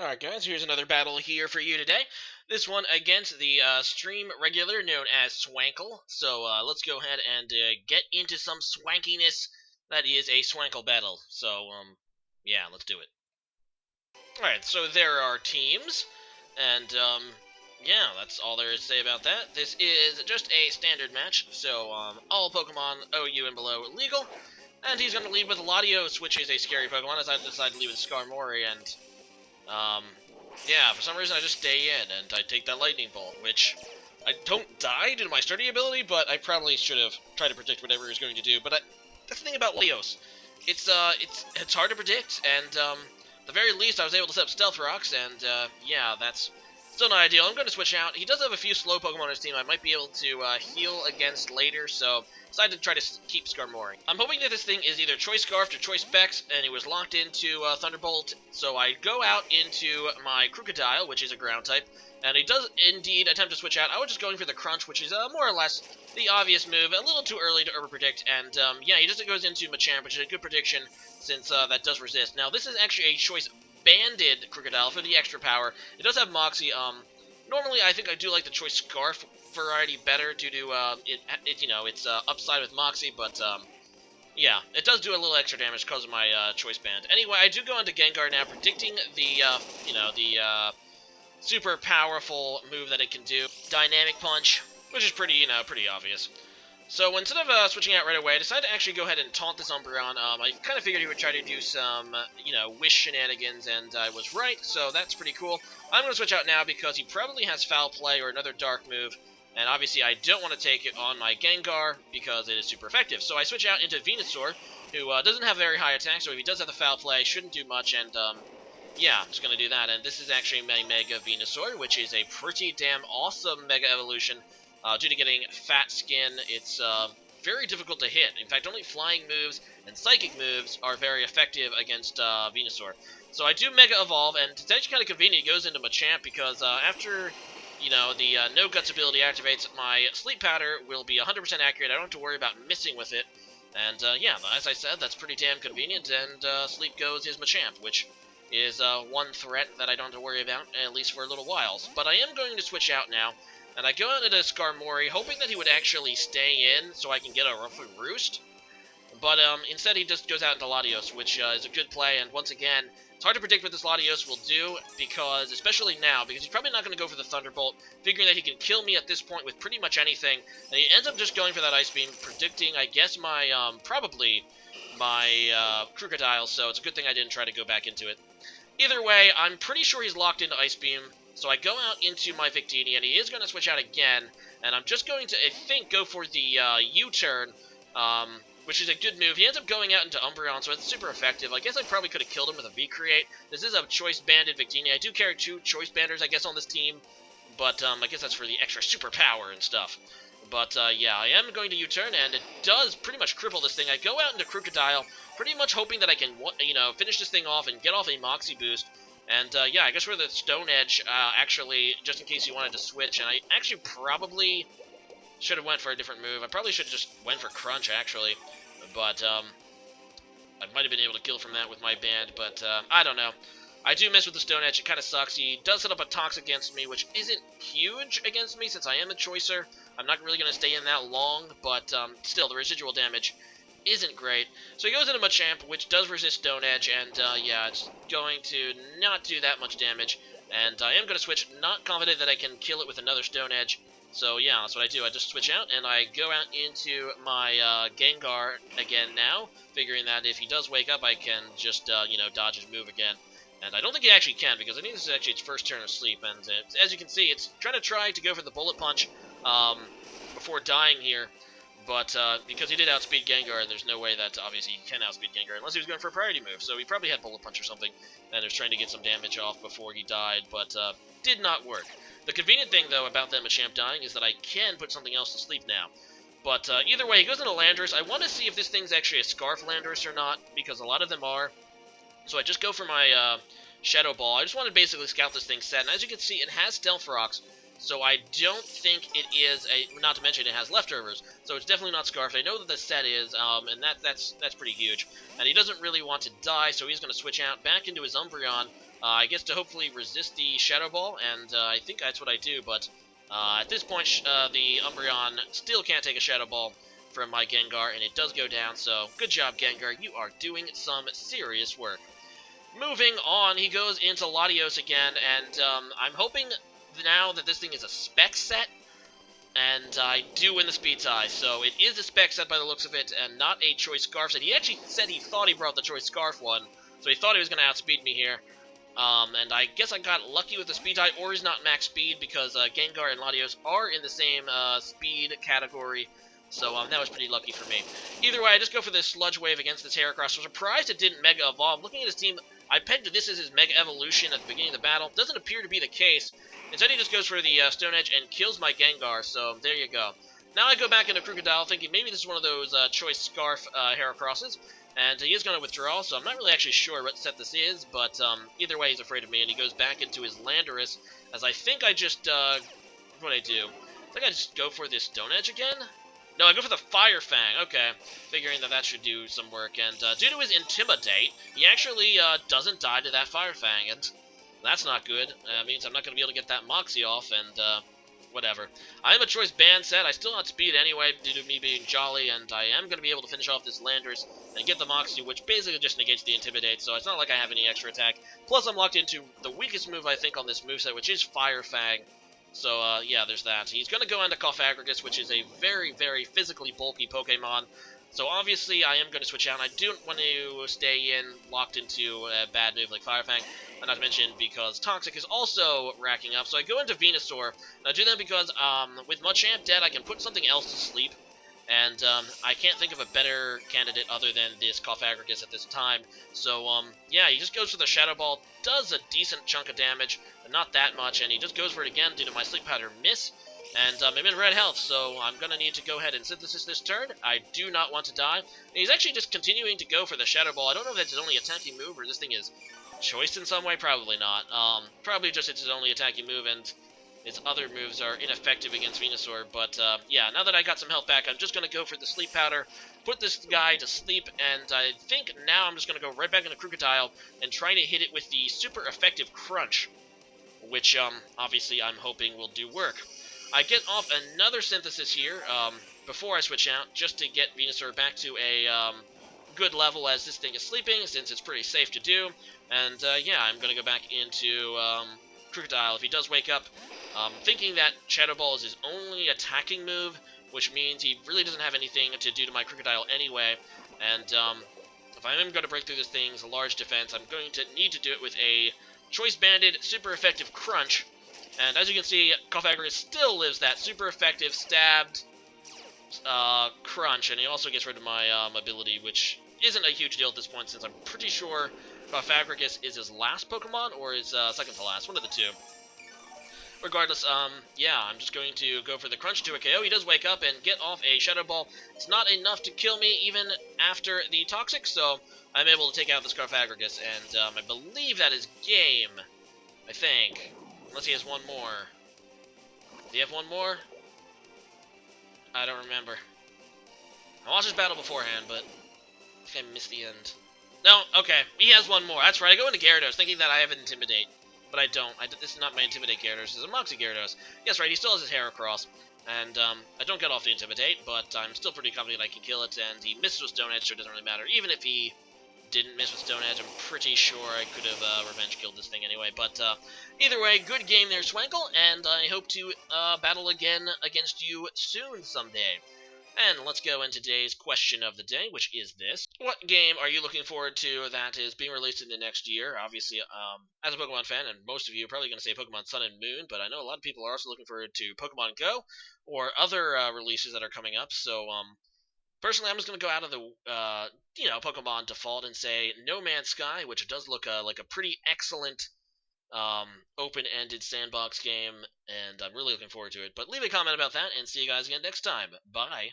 Alright guys, here's another battle here for you today. This one against the stream regular known as Swankle. So let's go ahead and get into some swankiness. That is a Swankle battle. So yeah, let's do it. Alright, so there are teams. And yeah, that's all there is to say about that. This is just a standard match. So all Pokemon OU and below legal. And he's going to lead with Latios, which is a scary Pokemon, as I decided to lead with Skarmory, and um, yeah, for some reason I just stay in, and I take that Lightning Bolt, which I don't die due to my sturdy ability, but I probably should have tried to predict whatever he was going to do. But that's the thing about Leos. It's hard to predict, and at the very least I was able to set up Stealth Rocks, and yeah, that's still not ideal. I'm going to switch out. He does have a few slow Pokemon on his team I might be able to heal against later, so decided to try to keep Skarmory. I'm hoping that this thing is either Choice Scarfed or Choice Specs, and it was locked into Thunderbolt, so I go out into my Crocodile, which is a ground type, and he does indeed attempt to switch out. I was just going for the Crunch, which is more or less the obvious move, a little too early to over-predict, and yeah, he just goes into Machamp, which is a good prediction, since that does resist. Now, this is actually a Choice Banded Crocodile for the extra power. It does have Moxie. Normally I think I do like the Choice Scarf variety better due to its upside with Moxie, but yeah, it does do a little extra damage because of my Choice Band. Anyway, I do go into Gengar now, predicting the super powerful move that it can do, Dynamic Punch, which is pretty obvious. So instead of switching out right away, I decided to actually go ahead and taunt this Umbreon. I kind of figured he would try to do some, wish shenanigans, and I was right, so that's pretty cool. I'm going to switch out now because he probably has Foul Play or another Dark move, and obviously I don't want to take it on my Gengar because it is super effective. So I switch out into Venusaur, who doesn't have very high attack, so if he does have the Foul Play, shouldn't do much, and yeah, I'm just going to do that. And this is actually my Mega Venusaur, which is a pretty damn awesome Mega Evolution. Due to getting fat skin, it's very difficult to hit. In fact, only flying moves and psychic moves are very effective against Venusaur. So I do Mega Evolve, and it's actually kind of convenient. It goes into Machamp because after the No Guts ability activates, my Sleep Powder will be 100% accurate. I don't have to worry about missing with it. And yeah, as I said, that's pretty damn convenient. And Sleep Goes is Machamp, which is one threat that I don't have to worry about, at least for a little while. But I am going to switch out now. And I go out into Skarmory, hoping that he would actually stay in so I can get a Ruffling Roost. But instead he just goes out into Latios, which is a good play. And once again, it's hard to predict what this Latios will do, because, especially now, because he's probably not going to go for the Thunderbolt, figuring that he can kill me at this point with pretty much anything. And he ends up just going for that Ice Beam, predicting, I guess, probably my Crocodile, so it's a good thing I didn't try to go back into it. Either way, I'm pretty sure he's locked into Ice Beam. So I go out into my Victini, and he is going to switch out again, and I'm just going to, I think, go for the U-turn, which is a good move. He ends up going out into Umbreon, so it's super effective. I guess I probably could have killed him with a V-Create. This is a Choice-Banded Victini. I do carry 2 Choice Banders, I guess, on this team, but I guess that's for the extra super power and stuff. But yeah, I am going to U-turn, and it does pretty much cripple this thing. I go out into Crocodile, pretty much hoping that I can, finish this thing off and get off a Moxie boost. And yeah, I guess we're the Stone Edge, actually, just in case you wanted to switch. And I actually probably should have went for a different move. I probably should have just went for Crunch, actually. But I might have been able to kill from that with my band, but I don't know. I do miss with the Stone Edge. It kind of sucks. He does set up a Tox against me, which isn't huge against me since I am a Choicer. I'm not really going to stay in that long, but still, the residual damage isn't great. So he goes into Machamp, which does resist Stone Edge, and yeah, it's going to not do that much damage. And I am going to switch, not confident that I can kill it with another Stone Edge. So yeah, that's what I do. I just switch out, and I go out into my Gengar again now, figuring that if he does wake up, I can just, dodge his move again. And I don't think he actually can, because I think this is actually its first turn of sleep. And as you can see, it's trying to go for the Bullet Punch before dying here. But because he did outspeed Gengar, and there's no way that obviously he can outspeed Gengar unless he was going for a priority move. So he probably had Bullet Punch or something, and was trying to get some damage off before he died, but did not work. The convenient thing, though, about that Machamp dying is that I can put something else to sleep now. But either way, he goes into Landorus. I want to see if this thing's actually a Scarf Landorus or not, because a lot of them are. So I just go for my Shadow Ball. I just want to basically scout this thing's set, and as you can see, it has Stealth Rocks. so I don't think it is a, not to mention it has leftovers, so it's definitely not Scarfed. I know that the set is, and that's pretty huge, and he doesn't really want to die, so he's going to switch out back into his Umbreon, I guess to hopefully resist the Shadow Ball, and I think that's what I do, but at this point, the Umbreon still can't take a Shadow Ball from my Gengar, and it does go down, so good job, Gengar. You are doing some serious work. Moving on, he goes into Latios again, and I'm hoping now that this thing is a spec set, and I do win the speed tie, so it is a spec set by the looks of it, and not a Choice Scarf set. He actually said he thought he brought the Choice Scarf one, so he thought he was going to outspeed me here. And I guess I got lucky with the speed tie, or he's not max speed, because Gengar and Latios are in the same speed category, so that was pretty lucky for me. Either way, I just go for this Sludge Wave against this Heracross. I'm surprised it didn't Mega Evolve. Looking at his team, I pegged this as his Mega Evolution at the beginning of the battle. Doesn't appear to be the case. Instead, he just goes for the Stone Edge and kills my Gengar, so there you go. Now I go back into Crocodile, thinking maybe this is one of those Choice Scarf Heracrosses. And he is going to withdraw, so I'm not really actually sure what set this is, but either way, he's afraid of me, and he goes back into his Landorus, as I think I just, what do I do? I think I just go for this Stone Edge again? No, I go for the Fire Fang, okay, figuring that should do some work, and due to his Intimidate, he actually doesn't die to that Fire Fang, and that's not good. That means I'm not going to be able to get that Moxie off, and whatever. I am a Choice Band set. I still outspeed anyway due to me being Jolly, and I am going to be able to finish off this Landorus and get the Moxie, which basically just negates the Intimidate, so it's not like I have any extra attack. Plus, I'm locked into the weakest move, I think, on this moveset, which is Fire Fang. So, yeah, there's that. He's going to go into Cofagrigus, which is a very, very physically bulky Pokemon. So, obviously, I am going to switch out. I do want to stay locked into a bad move like Fire Fang. Not to mention because Toxic is also racking up. So I go into Venusaur. And I do that because with Machamp dead, I can put something else to sleep. And I can't think of a better candidate other than this Cofagrigus at this time. So, yeah, he just goes for the Shadow Ball. Does a decent chunk of damage, but not that much. And he just goes for it again due to my Sleep Powder miss. And I'm in red health, so I'm going to need to go ahead and Synthesis this turn. I do not want to die. And he's actually just continuing to go for the Shadow Ball. I don't know if that's his only attacking move or this thing is choiced in some way. Probably not. Probably just it's his only attacking move, and his other moves are ineffective against Venusaur. But, yeah, now that I got some health back, I'm just going to go for the Sleep Powder, put this guy to sleep, and I think now I'm just going to go right back into Crocodile and try to hit it with the super effective Crunch, which, obviously I'm hoping will do work. I get off another Synthesis here before I switch out, just to get Venusaur back to a good level as this thing is sleeping, since it's pretty safe to do. And yeah, I'm going to go back into Crocodile if he does wake up, thinking that Shadow Ball is his only attacking move, which means he really doesn't have anything to do to my Crocodile anyway. And if I am going to break through this thing's large defense, I'm going to need to do it with a Choice Banded super effective Crunch. And as you can see, Cofagrigus still lives that super effective stabbed Crunch, and he also gets rid of my ability, which isn't a huge deal at this point, since I'm pretty sure Cofagrigus is his last Pokemon, or his second to last, one of the two. Regardless, yeah, I'm just going to go for the Crunch to a KO. He does wake up and get off a Shadow Ball. It's not enough to kill me, even after the Toxic, so I'm able to take out this Cofagrigus, and I believe that is game, I think. Unless he has one more. Do you have one more? I don't remember. I watched this battle beforehand, but I think I missed the end. No, okay. He has one more. That's right. I go into Gyarados thinking that I have an Intimidate. But I don't. This is not my Intimidate Gyarados. This is a Moxie Gyarados. Yes, right. He still has his Heracross. And I don't get off the Intimidate, but I'm still pretty confident I can kill it. And he misses with Stone Edge, so it doesn't really matter. Even if he didn't miss with Stone Edge, I'm pretty sure I could have revenge killed this thing anyway. But either way, good game there, Swankle, and I hope to battle again against you soon someday. And let's go into today's question of the day, which is this. What game are you looking forward to that is being released in the next year? Obviously, as a Pokemon fan, and most of you are probably going to say Pokemon Sun and Moon, but I know a lot of people are also looking forward to Pokemon Go or other releases that are coming up, so personally, I'm just going to go out of the, Pokemon default and say No Man's Sky, which does look like a pretty excellent open-ended sandbox game, and I'm really looking forward to it. But leave a comment about that, and see you guys again next time. Bye.